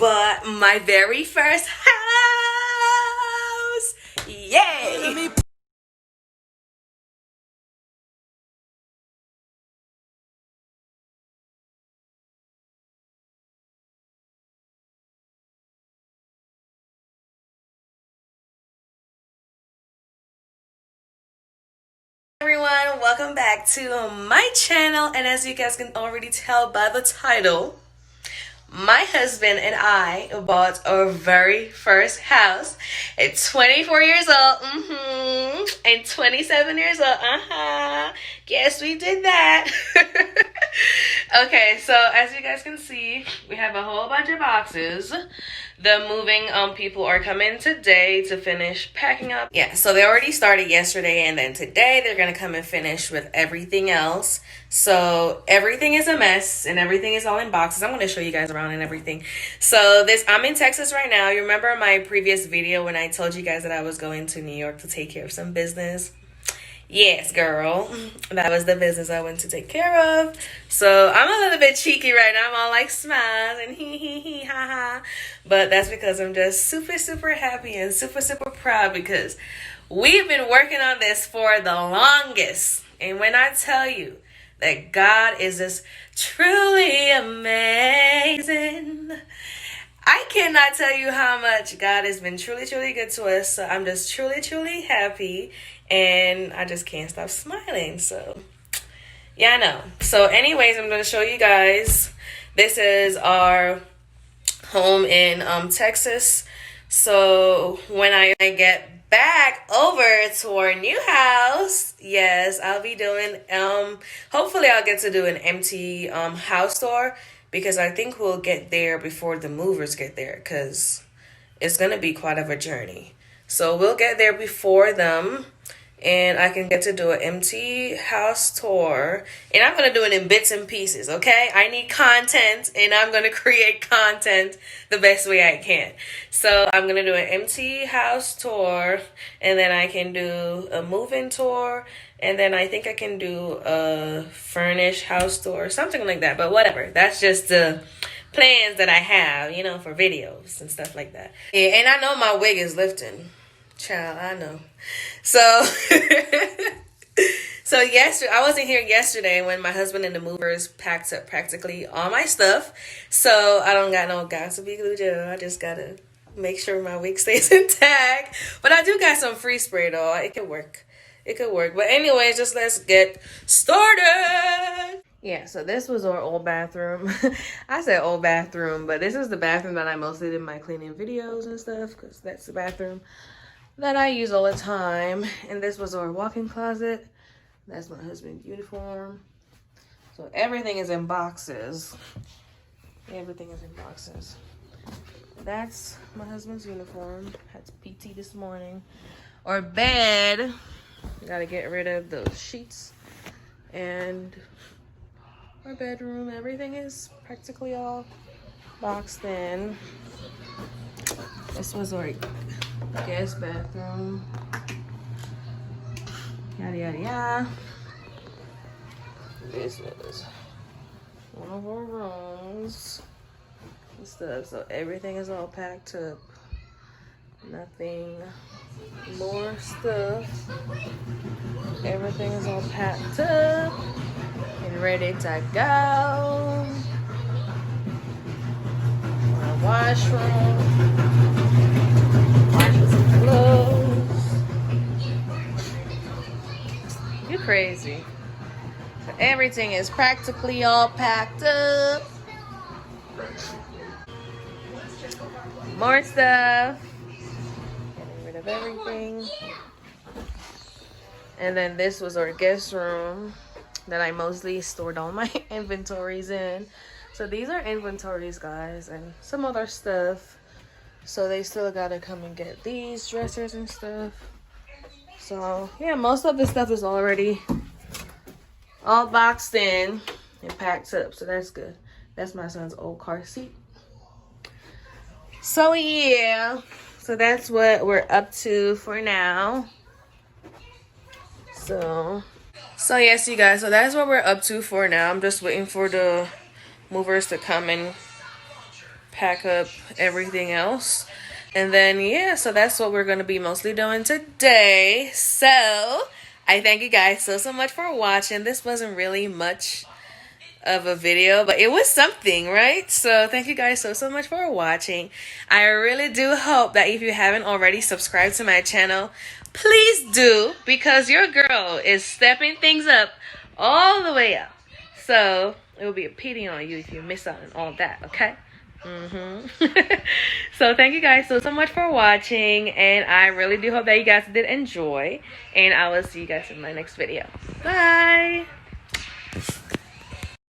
but my very first house. Yay! Everyone, welcome back to my channel, and as you guys can already tell by the title, my husband and I bought our very first house at 24 years old, and 27 years old, Yes, we did that. Okay, so as you guys can see, we have a whole bunch of boxes. The moving people are coming today to finish packing up. Yeah, so they already started yesterday, and then today they're gonna come and finish with everything else. So everything is a mess and everything is all in boxes. I'm gonna show you guys around and everything. So I'm in Texas right now. You remember my previous video when I told you guys that I was going to New York to take care of some business? Yes, girl. That was the business I went to take care of. So I'm a little bit cheeky right now. I'm all like smiles and hee, ha, ha. But that's because I'm just super, super happy and super, super proud because we've been working on this for the longest. And when I tell you that God is just truly amazing, I cannot tell you how much God has been truly, truly good to us. So I'm just truly, truly happy. And I just can't stop smiling. So, yeah, I know. So, anyways, I'm going to show you guys. This is our home in Texas. So, when I get back over to our new house, yes, I'll be doing, hopefully I'll get to do an empty house tour. Because I think we'll get there before the movers get there. Because it's going to be quite of a journey. So, we'll get there before them. And I can get to do an empty house tour. And I'm going to do it in bits and pieces, okay? I need content, and I'm going to create content the best way I can. So I'm going to do an empty house tour, and then I can do a move-in tour, and then I think I can do a furnished house tour, something like that. But whatever. That's just the plans that I have, for videos and stuff like that. Yeah, and I know my wig is lifting. Child, I know. So, yesterday, I wasn't here yesterday when my husband and the movers packed up practically all my stuff. So, I don't got no gossipy glue gel. I just got to make sure my wig stays intact. But I do got some free spray, though. It could work. But anyways, just let's get started. Yeah, so this was our old bathroom. I said old bathroom, but this is the bathroom that I mostly did my cleaning videos and stuff, because that's the bathroom that I use all the time. And this was our walk-in closet. That's my husband's uniform. So everything is in boxes. That's my husband's uniform. Had PT this morning. Our bed. Gotta get rid of those sheets. And our bedroom. Everything is practically all boxed in. This was our guest bathroom. Yada yada yada. This is one of our rooms and stuff. So everything is all packed up. Nothing more stuff. Everything is all packed up and ready to go. Our washroom. You crazy. So everything is practically all packed up. More stuff. Getting rid of everything. And then this was our guest room that I mostly stored all my inventories in. So these are inventories, guys, and some other stuff. So they still gotta come and get these dressers and stuff. So yeah, most of the stuff is already all boxed in and packed up. So that's good. That's my son's old car seat. So yeah, so that's what we're up to for now. So yes, you guys, so that's what we're up to for now. I'm just waiting for the movers to come and pack up everything else. And then, yeah, so that's what we're going to be mostly doing today. So, I thank you guys so much for watching. This wasn't really much of a video, but it was something, right? So thank you guys so much for watching. I really do hope that if you haven't already subscribed to my channel, please do, because your girl is stepping things up all the way up. So it will be a pity on you if you miss out on all that, okay? So thank you guys so much for watching, and I really do hope that you guys did enjoy, and I will see you guys in my next video. Bye.